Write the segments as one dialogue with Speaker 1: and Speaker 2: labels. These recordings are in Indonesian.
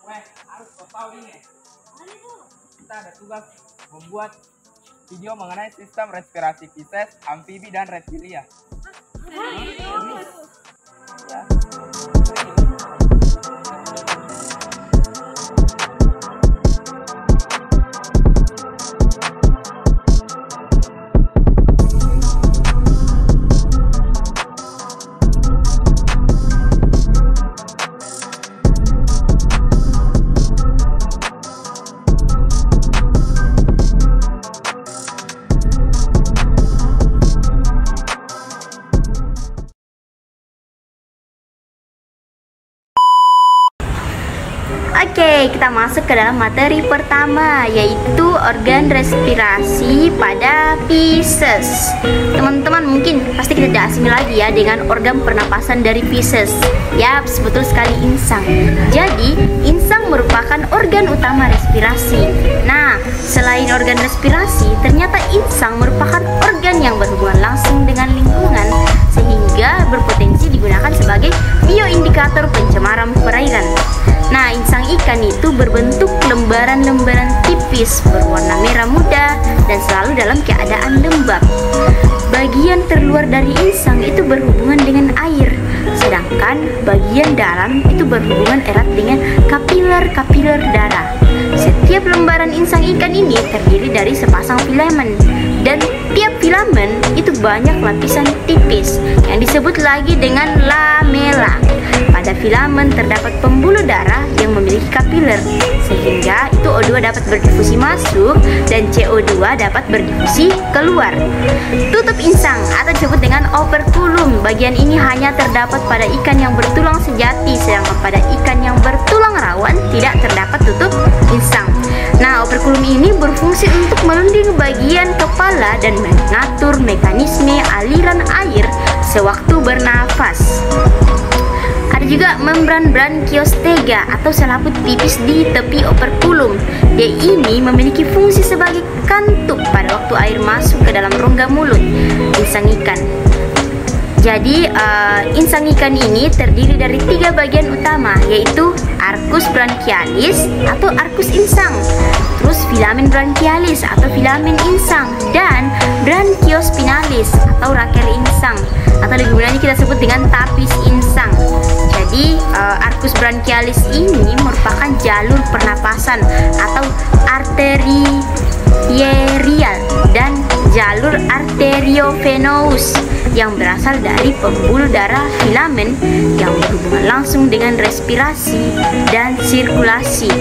Speaker 1: Weh, harus kau tahu ini. Kita ada tugas membuat video mengenai sistem respirasi Pisces, amfibi, dan reptilia. Ya.
Speaker 2: Oke, kita masuk ke dalam materi pertama, yaitu organ respirasi pada Pisces. Teman-teman mungkin pasti kita tidak asing lagi ya dengan organ pernapasan dari Pisces. Yap, betul sekali, insang. Jadi, insang merupakan organ utama respirasi. Nah, selain organ respirasi, ternyata insang merupakan organ yang berhubungan langsung dengan lingkungan, sehingga berpotensi digunakan sebagai bioindikator pencemaran perairan. Nah, insang ikan itu berbentuk lembaran-lembaran tipis berwarna merah muda dan selalu dalam keadaan lembab. Bagian terluar dari insang itu berhubungan dengan air, sedangkan bagian dalam itu berhubungan erat dengan kapiler-kapiler darah. Setiap lembaran insang ikan ini terdiri dari sepasang filamen, dan tiap filamen itu banyak lapisan tipis yang disebut lagi dengan lamela. Pada filamen terdapat pembuluh darah yang memiliki kapiler, sehingga itu O2 dapat berdifusi masuk dan CO2 dapat berdifusi keluar. Tutup insang atau disebut dengan operculum. Bagian ini hanya terdapat pada ikan yang bertulang sejati, sedangkan pada ikan yang bertulang rawan tidak terdapat tutup insang. Nah, operculum ini berfungsi untuk melindungi bagian kepala dan mengatur mekanisme aliran air sewaktu bernafas. Ada juga membran branchiostega atau selaput tipis di tepi operculum. Dia ini memiliki fungsi sebagai kantuk pada waktu air masuk ke dalam rongga mulut insang ikan. Jadi insang ikan ini terdiri dari 3 bagian utama, yaitu arcus branchialis atau arcus insang, terus filamen branchialis atau filamen insang, dan branchiospinalis atau rakel insang, atau lebih mudahnya kita sebut dengan tapis insang. Jadi arcus branchialis ini merupakan jalur pernapasan atau arterierial dan jalur arteriovenous yang berasal dari pembuluh darah filamen yang berhubungan langsung dengan respirasi dan sirkulasi.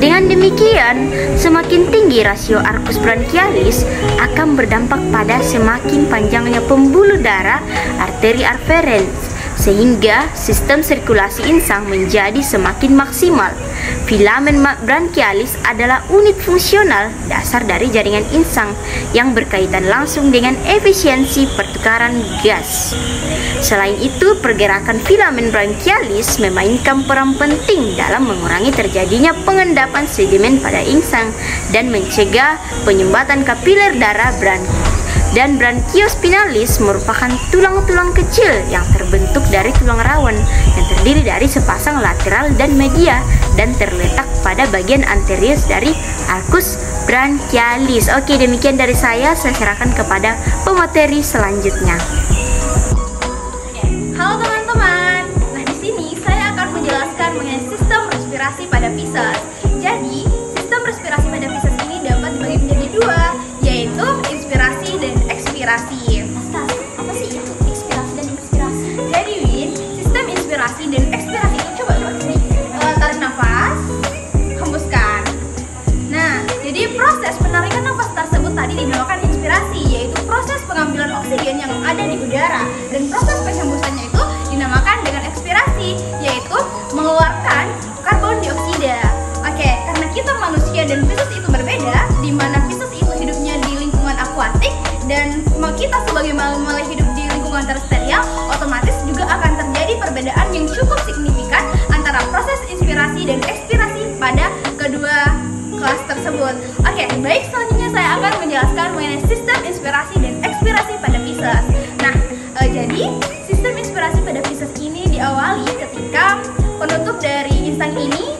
Speaker 2: Dengan demikian, semakin tinggi rasio arcus branchialis akan berdampak pada semakin panjangnya pembuluh darah arteri afferens, sehingga sistem sirkulasi insang menjadi semakin maksimal. Filamen branchialis adalah unit fungsional dasar dari jaringan insang yang berkaitan langsung dengan efisiensi pertukaran gas. Selain itu, pergerakan filamen branchialis memainkan peran penting dalam mengurangi terjadinya pengendapan sedimen pada insang dan mencegah penyumbatan kapiler darah dan branchiospinalis merupakan tulang-tulang kecil yang terbentuk dari tulang rawan yang terdiri dari sepasang lateral dan media dan terletak pada bagian anterior dari arcus branchialis. Oke, demikian dari saya serahkan kepada pemateri selanjutnya.
Speaker 3: Halo teman-teman. Nah, di sini saya akan menjelaskan mengenai sistem respirasi pada Pisces. Jadi, sistem respirasi pada Pisces ini dapat dibagi menjadi 2, yaitu inspirasi dan ekspirasi. Apa sih itu inspirasi dan ekspirasi? Jadi Win, sistem inspirasi dan ekspirasi itu coba sini. Tarik nafas, hembuskan. Nah, jadi proses penarikan nafas tersebut tadi dinamakan inspirasi, yaitu proses pengambilan oksigen yang ada di udara, dan proses penghembusannya itu dinamakan dengan ekspirasi, yaitu mengeluarkan karbon dioksida. Oke, karena kita manusia dan Pisces itu berbeda, di mana Pisces itu hidupnya di lingkungan akuatik dan kita sebagai makhluk hidup di lingkungan terestrial, otomatis juga akan terjadi perbedaan yang cukup signifikan antara proses inspirasi dan ekspirasi pada kedua kelas tersebut. Oke, baik, selanjutnya saya akan menjelaskan mengenai sistem inspirasi dan ekspirasi pada Pisces. Nah, jadi sistem inspirasi pada Pisces ini diawali ketika penutup dari insang ini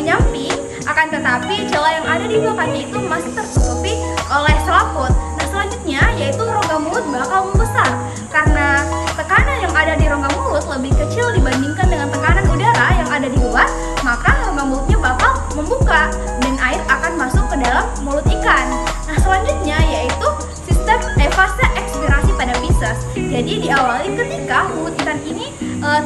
Speaker 3: menyamping, akan tetapi celah yang ada di dua kaki itu masih tertutupi oleh selaput. Nah, selanjutnya yaitu rongga mulut bakal membesar karena tekanan yang ada di rongga mulut lebih kecil dibandingkan dengan tekanan udara yang ada di luar, maka rongga mulutnya bakal membuka dan air akan masuk ke dalam mulut ikan. Nah, selanjutnya yaitu sistem fase ekspirasi pada Pisces. Jadi diawali ketika mulut ikan ini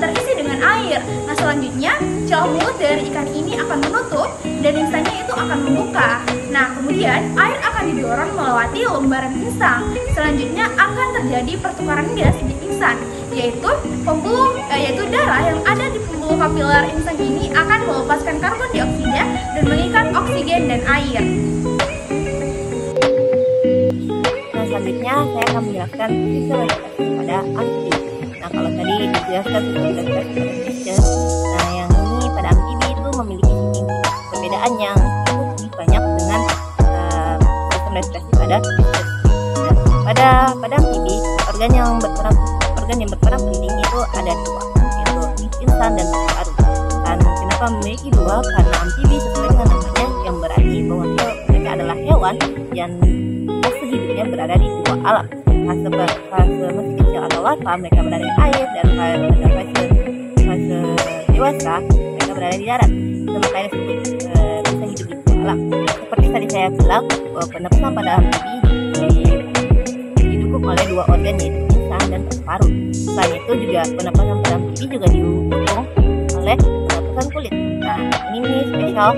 Speaker 3: terisi dengan air. Nah, selanjutnya celah mulut dari ikan ini akan menutup dan insangnya itu akan membuka. Nah, kemudian air akan didorong melewati lembaran insang. Selanjutnya akan terjadi pertukaran gas di insang, yaitu darah yang ada di pembuluh kapiler insang ini akan melepaskan karbon dioksida dan mengikat oksigen dan air.
Speaker 4: Nah, selanjutnya saya akan menjelaskan sistem respirasi pada amfibi. Nah, kalau tadi dijelaskan sistem respirasi pada Pisces, nah yang ini pada amfibi itu memiliki perbedaan yang cukup banyak dengan sistem respirasi pada Pisces. Nah, pada amfibi organ yang berperan penting itu ada dua, yaitu insang dan paru-paru. Dan kenapa memiliki dua? Karena amfibi sesuai dengan namanya yang berarti bahwa mereka adalah hewan yang fase hidupnya berada di dua alam. Fase masih kecil atau larva mereka berada di air, dan pada fase dewasa mereka berada di darat. Itu makanya bisa hidup di dua alam. Seperti tadi saya bilang bahwa pernapasan pada amfibi didukung oleh dua organ, yaitu insang dan paru-paru. Selain itu juga pernapasan pada amfibi juga didukung oleh pernapasan kulit. Nah, ini spesial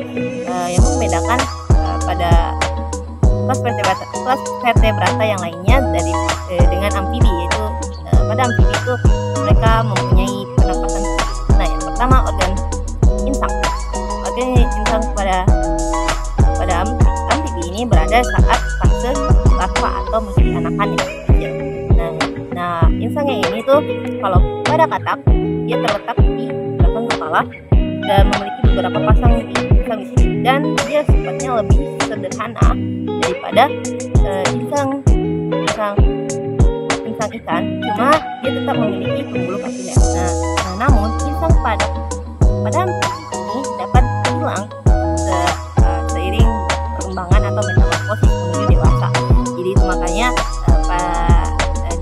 Speaker 4: yang membedakan pada kelas vertebrata yang lainnya dengan amfibi, yaitu pada amfibi itu mereka mempunyai pernapasan. Nah, yang pertama organ insang. Organ insang pada amfibi ini berada saat fase larva atau masih anakan yang kecil. Nah, insangnya ini tuh kalau pada katak dia terletak di belakang kepala dan memiliki beberapa pasang di insang di sini, dan dia sifatnya lebih sederhana daripada insang ikan, cuma dia tetap memiliki pembuluh kapiler. Nah, namun insang pada ini dapat hilang seiring perkembangan atau metamorfosis menuju dewasa. Jadi itu makanya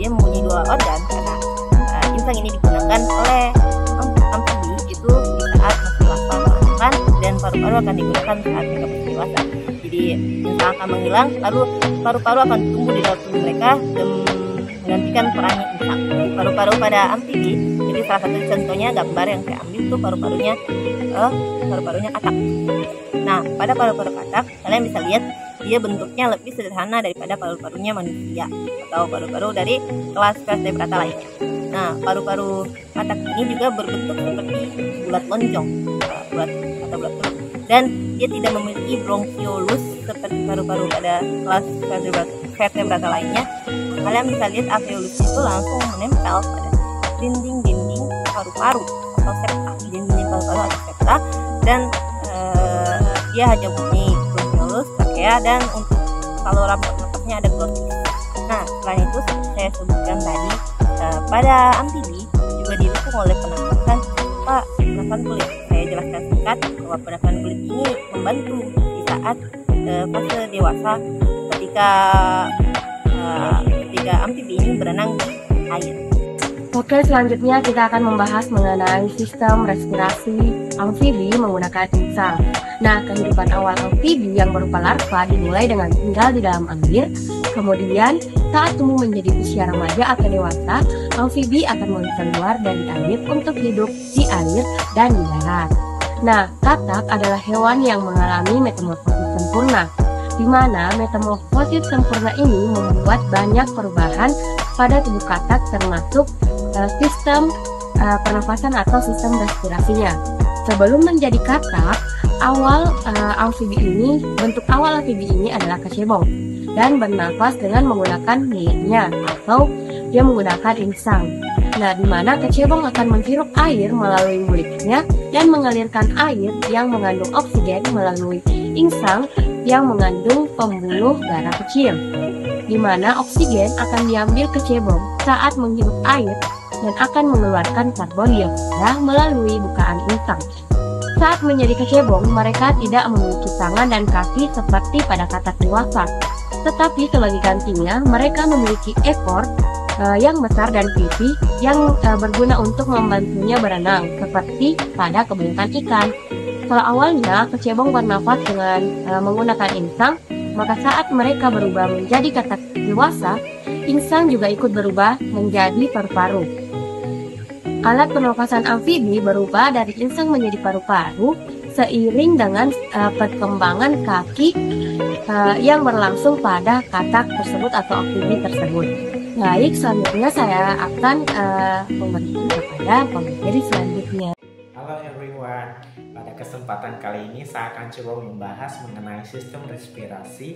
Speaker 4: dia mempunyai dua organ, karena insang ini digunakan oleh amfibi itu di saat masih larva atau anakan, dan paru-paru akan digunakan saat mereka masih dewasa. Jadi insang akan menghilang, lalu paru-paru akan tumbuh di dalam tubuh mereka dan menggantikan perannya insang. Paru-paru pada amfibi, jadi salah satu contohnya gambar yang saya ambil itu paru-parunya katak. Nah, pada paru-paru katak kalian bisa lihat dia bentuknya lebih sederhana daripada paru-parunya manusia atau paru-paru dari kelas vertebrata lainnya. Nah, paru-paru katak ini juga berbentuk seperti bulat lonjong, bulat telur, dan dia tidak memiliki bronchiolus seperti paru-paru pada kelas vertebrata lainnya. Kalian bisa lihat alveolus itu langsung menempel pada dinding paru-paru atau septa, dinding paru-paru atau septa, dan dia hanya mempunyai bronchiolus, trachea, dan untuk saluran nafasnya ada glottis. Nah, selain itu seperti saya sebutkan tadi, pada amfibi juga didukung oleh pernapasan kulit. Saya jelaskan singkat bahwa pernapasan kulit ini membantu di saat fase dewasa ketika amfibi ini berenang di air.
Speaker 5: Oke, selanjutnya kita akan membahas mengenai sistem respirasi amfibi menggunakan insang. Nah, kehidupan awal amfibi yang berupa larva dimulai dengan tinggal di dalam air. Kemudian, saat tumbuh menjadi usia remaja atau dewasa, amfibi akan mulai keluar dari air untuk hidup di air dan di darat. Nah, katak adalah hewan yang mengalami metamorfosis sempurna, di mana metamorfosis sempurna ini membuat banyak perubahan pada tubuh katak, termasuk sistem pernafasan atau sistem respirasinya. Sebelum menjadi katak, bentuk awal amfibi ini adalah kecebong dan bernafas dengan menggunakan mulutnya atau dia menggunakan insang. Nah, di mana kecebong akan menghirup air melalui mulutnya dan mengalirkan air yang mengandung oksigen melalui insang yang mengandung pembuluh darah kecil, di mana oksigen akan diambil kecebong saat menghirup air dan akan mengeluarkan karbon dioksida melalui bukaan insang. Saat menjadi kecebong, mereka tidak memiliki tangan dan kaki seperti pada katak dewasa. Tetapi sebagai gantinya, mereka memiliki ekor yang besar dan pipi yang berguna untuk membantunya berenang, seperti pada kebanyakan ikan. Kalau awalnya kecebong bernafas dengan menggunakan insang, maka saat mereka berubah menjadi katak dewasa, insang juga ikut berubah menjadi paru-paru. Alat pernapasan amfibi berubah dari insang menjadi paru-paru seiring dengan perkembangan kaki yang berlangsung pada katak tersebut atau amfibi tersebut. Baik, selanjutnya saya akan memberikan kepada pemateri selanjutnya.
Speaker 6: Halo everyone, pada kesempatan kali ini saya akan coba membahas mengenai sistem respirasi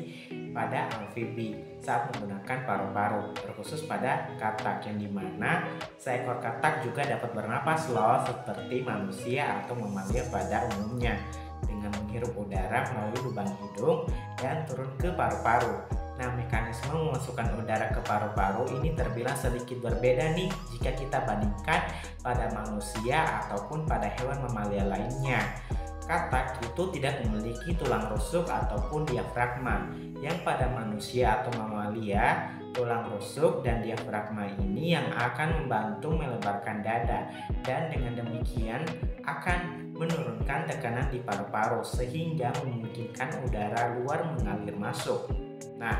Speaker 6: pada amfibi saat menggunakan paru-paru, terkhusus pada katak, yang dimana seekor katak juga dapat bernapas loh seperti manusia atau mamalia pada umumnya dengan menghirup udara melalui lubang hidung dan turun ke paru-paru. Nah, mekanisme memasukkan udara ke paru-paru ini terbilang sedikit berbeda nih jika kita bandingkan pada manusia ataupun pada hewan mamalia lainnya. Katak itu tidak memiliki tulang rusuk ataupun diafragma, yang pada manusia atau mamalia tulang rusuk dan diafragma ini yang akan membantu melebarkan dada, dan dengan demikian akan menurunkan tekanan di paru-paru sehingga memungkinkan udara luar mengalir masuk. Nah,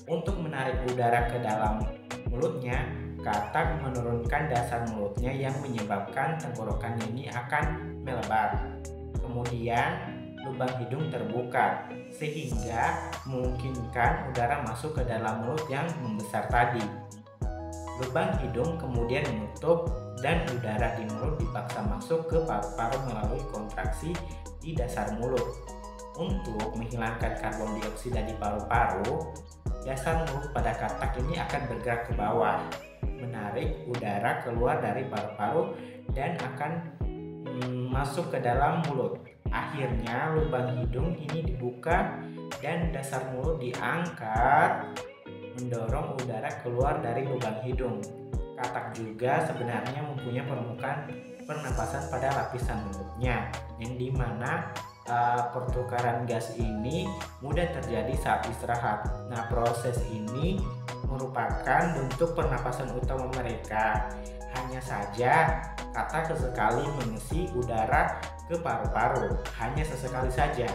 Speaker 6: untuk menarik udara ke dalam mulutnya, katak menurunkan dasar mulutnya yang menyebabkan tenggorokannya ini akan melebar. Kemudian lubang hidung terbuka sehingga memungkinkan udara masuk ke dalam mulut yang membesar tadi. Lubang hidung kemudian menutup dan udara di mulut dipaksa masuk ke paru-paru melalui kontraksi di dasar mulut. Untuk menghilangkan karbon dioksida di paru-paru, dasar mulut pada katak ini akan bergerak ke bawah, menarik udara keluar dari paru-paru dan akan masuk ke dalam mulut. Akhirnya lubang hidung ini dibuka dan dasar mulut diangkat, mendorong udara keluar dari lubang hidung. Katak juga sebenarnya mempunyai permukaan pernapasan pada lapisan mulutnya, yang dimana pertukaran gas ini mudah terjadi saat istirahat. Nah, proses ini merupakan bentuk pernapasan utama mereka. Hanya saja katak sesekali mengisi udara ke paru-paru, hanya sesekali saja.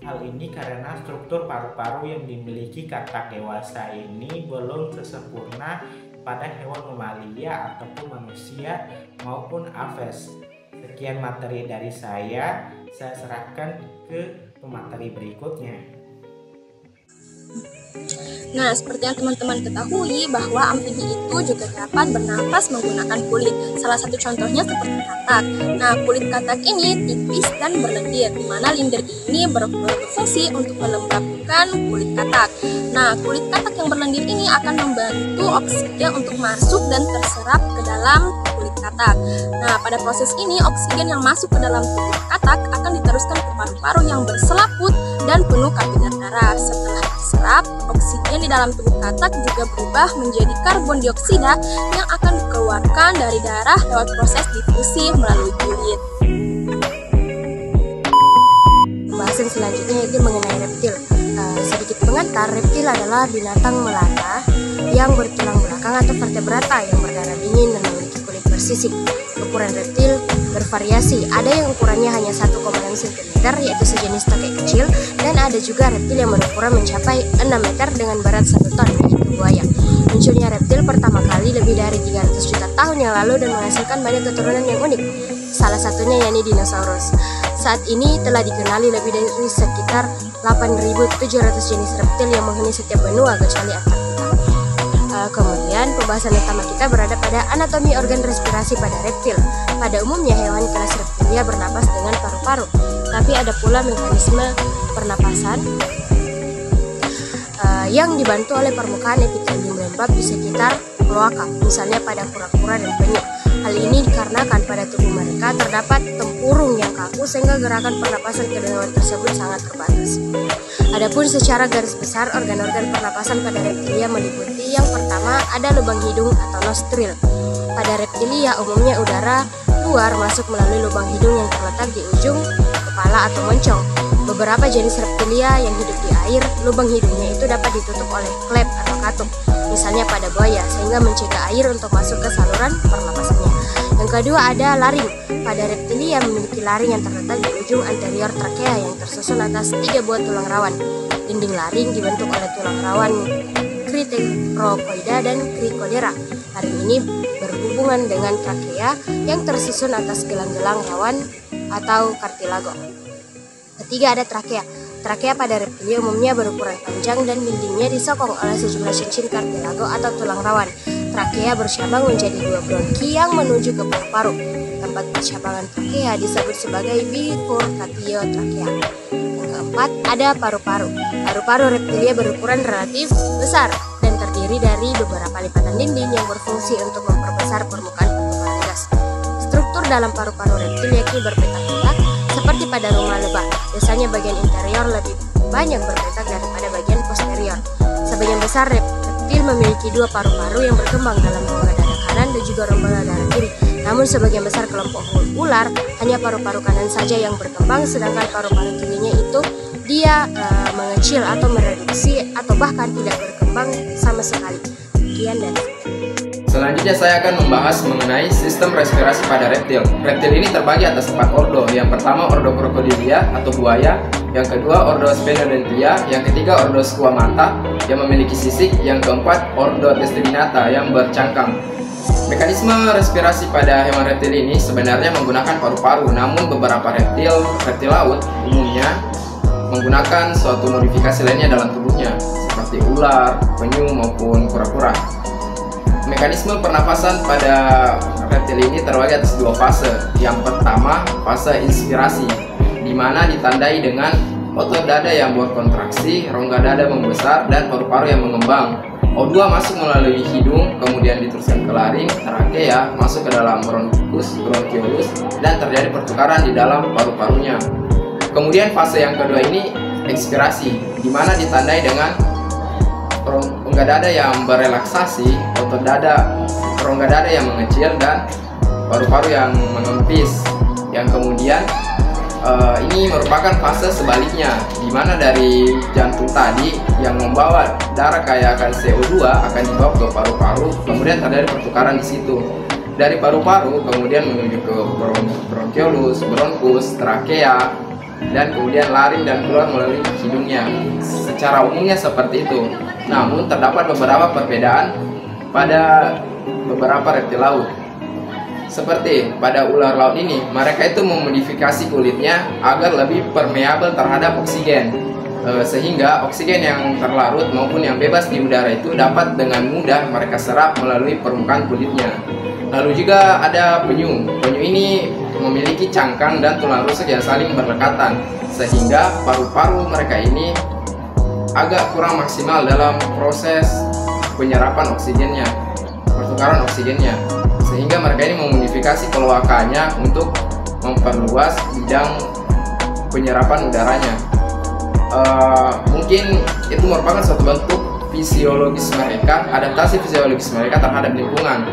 Speaker 6: Hal ini karena struktur paru-paru yang dimiliki katak dewasa ini belum sesempurna pada hewan mamalia ataupun manusia maupun aves. Sekian materi dari saya serahkan ke pemateri berikutnya.
Speaker 3: Nah, seperti yang teman-teman ketahui bahwa amfibi itu juga dapat bernapas menggunakan kulit. Salah satu contohnya seperti katak. Nah, kulit katak ini tipis dan berlendir, di mana lendir ini berfungsi untuk melembabkan kulit katak. Nah, kulit katak yang berlendir ini akan membantu oksigen untuk masuk dan terserap ke dalam kulit katak. Nah, pada proses ini oksigen yang masuk ke dalam tubuh katak akan diteruskan ke paru-paru yang berselaput dan penuh kapiler darah. Setelah diserap, oksigen di dalam tubuh katak juga berubah menjadi karbon dioksida yang akan dikeluarkan dari darah lewat proses difusi melalui kulit.
Speaker 5: Pembahasan selanjutnya yaitu mengenai reptil. Sedikit pengantar, reptil adalah binatang melata yang bertulang belakang atau vertebrata yang berdarah dingin dan memiliki kulit bersisik. Ukuran reptil bervariasi, ada yang ukurannya hanya 1,6 cm yaitu sejenis tokek kecil, dan ada juga reptil yang berukuran mencapai 6 meter dengan berat 1 ton yaitu buaya. Munculnya reptil pertama kali lebih dari 300 juta tahun yang lalu dan menghasilkan banyak keturunan yang unik. Salah satunya yakni dinosaurus. Saat ini telah dikenali lebih dari sekitar 8.700 jenis reptil yang menghuni setiap benua kecuali Antartika. Kemudian pembahasan utama kita berada pada anatomi organ respirasi pada reptil. Pada umumnya hewan kelas reptilia bernapas dengan paru-paru, tapi ada pula mekanisme pernapasan yang dibantu oleh permukaan epitelium lembab di sekitar kloaka, misalnya pada kura-kura dan penyu. Hal ini dikarenakan pada tubuh mereka terdapat tempurung yang kaku sehingga gerakan pernapasan ke hewan tersebut sangat terbatas. Adapun secara garis besar organ-organ pernapasan pada reptilia meliputi yang pertama ada lubang hidung atau nostril. Pada reptilia umumnya udara luar masuk melalui lubang hidung yang terletak di ujung kepala atau moncong. Beberapa jenis reptilia yang hidup di air, lubang hidungnya itu dapat ditutup oleh klep atau katup, misalnya pada buaya, sehingga mencegah air untuk masuk ke saluran pernapasannya. Yang kedua ada laring. Pada reptilia memiliki laring yang terletak di ujung anterior trakea yang tersusun atas 3 buah tulang rawan. Dinding laring dibentuk oleh tulang rawan criterocoida dan cricoidera. Laring ini berhubungan dengan trakea yang tersusun atas gelang-gelang rawan atau cartilago. Ketiga ada trakea. Trakea pada reptilia umumnya berukuran panjang dan dindingnya disokong oleh sejumlah cincin cartilago atau tulang rawan. Trakea bercabang menjadi 2 bronki yang menuju ke paru-paru. Tempat percabangan trakea disebut sebagai bifurcatio trakea. Yang keempat ada paru-paru. Paru-paru reptilia berukuran relatif besar dan terdiri dari beberapa lipatan dinding yang berfungsi untuk memperbesar permukaan gas. Struktur dalam paru-paru reptil yakni berpetak-petak seperti pada rumah lebah. Biasanya bagian interior lebih banyak berpetak daripada bagian posterior. Sebagian besar reptil memiliki 2 paru-paru yang berkembang dalam rongga dada kanan dan juga rongga dada kiri. Namun sebagian besar kelompok ular hanya paru-paru kanan saja yang berkembang, sedangkan paru-paru kirinya itu dia mengecil atau mereduksi atau bahkan tidak berkembang sama sekali. Sekian dan
Speaker 1: Selanjutnya saya akan membahas mengenai sistem respirasi pada reptil. Reptil ini terbagi atas 4 ordo. Yang pertama ordo Crocodilia atau buaya, yang kedua ordo Sphenodontia, yang ketiga ordo Squamata yang memiliki sisik, yang keempat ordo Testudinata yang bercangkang. Mekanisme respirasi pada hewan reptil ini sebenarnya menggunakan paru-paru, namun beberapa reptil laut umumnya menggunakan suatu modifikasi lainnya dalam tubuhnya, seperti ular, penyu maupun kura-kura. Mekanisme pernapasan pada reptil ini terbagi atas 2 fase. Yang pertama, fase inspirasi, di mana ditandai dengan otot dada yang berkontraksi, rongga dada membesar, dan paru-paru yang mengembang. O2 masuk melalui hidung, kemudian diteruskan ke laring, trakea, masuk ke dalam bronkus, bronchiolus, dan terjadi pertukaran di dalam paru-parunya. Kemudian fase yang kedua ini ekspirasi, di mana ditandai dengan rongga dada yang berelaksasi, otot dada, rongga dada yang mengecil, dan paru-paru yang mengempis. Yang kemudian ini merupakan fase sebaliknya, di mana dari jantung tadi yang membawa darah kaya akan CO2 akan dibawa ke paru-paru, kemudian terjadi pertukaran di situ. Dari paru-paru kemudian menuju ke bronchiolus, bronkus, trakea, dan kemudian laring dan keluar melalui hidungnya. Secara umumnya seperti itu. Namun terdapat beberapa perbedaan pada beberapa reptil laut. Seperti pada ular laut ini, mereka itu memodifikasi kulitnya agar lebih permeabel terhadap oksigen, sehingga oksigen yang terlarut maupun yang bebas di udara itu dapat dengan mudah mereka serap melalui permukaan kulitnya. Lalu juga ada penyu. Penyu ini memiliki cangkang dan tulang rusuk yang saling berdekatan, sehingga paru-paru mereka ini agak kurang maksimal dalam proses penyerapan oksigennya, pertukaran oksigennya, sehingga mereka ini memodifikasi keloakannya untuk memperluas bidang penyerapan udaranya. Mungkin itu merupakan suatu bentuk fisiologis mereka, adaptasi fisiologis mereka terhadap lingkungan,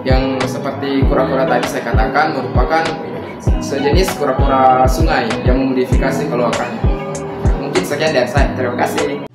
Speaker 1: yang seperti kura-kura tadi saya katakan merupakan sejenis kura-kura sungai yang memodifikasi keloakannya. Mungkin sekian dari saya, terima kasih.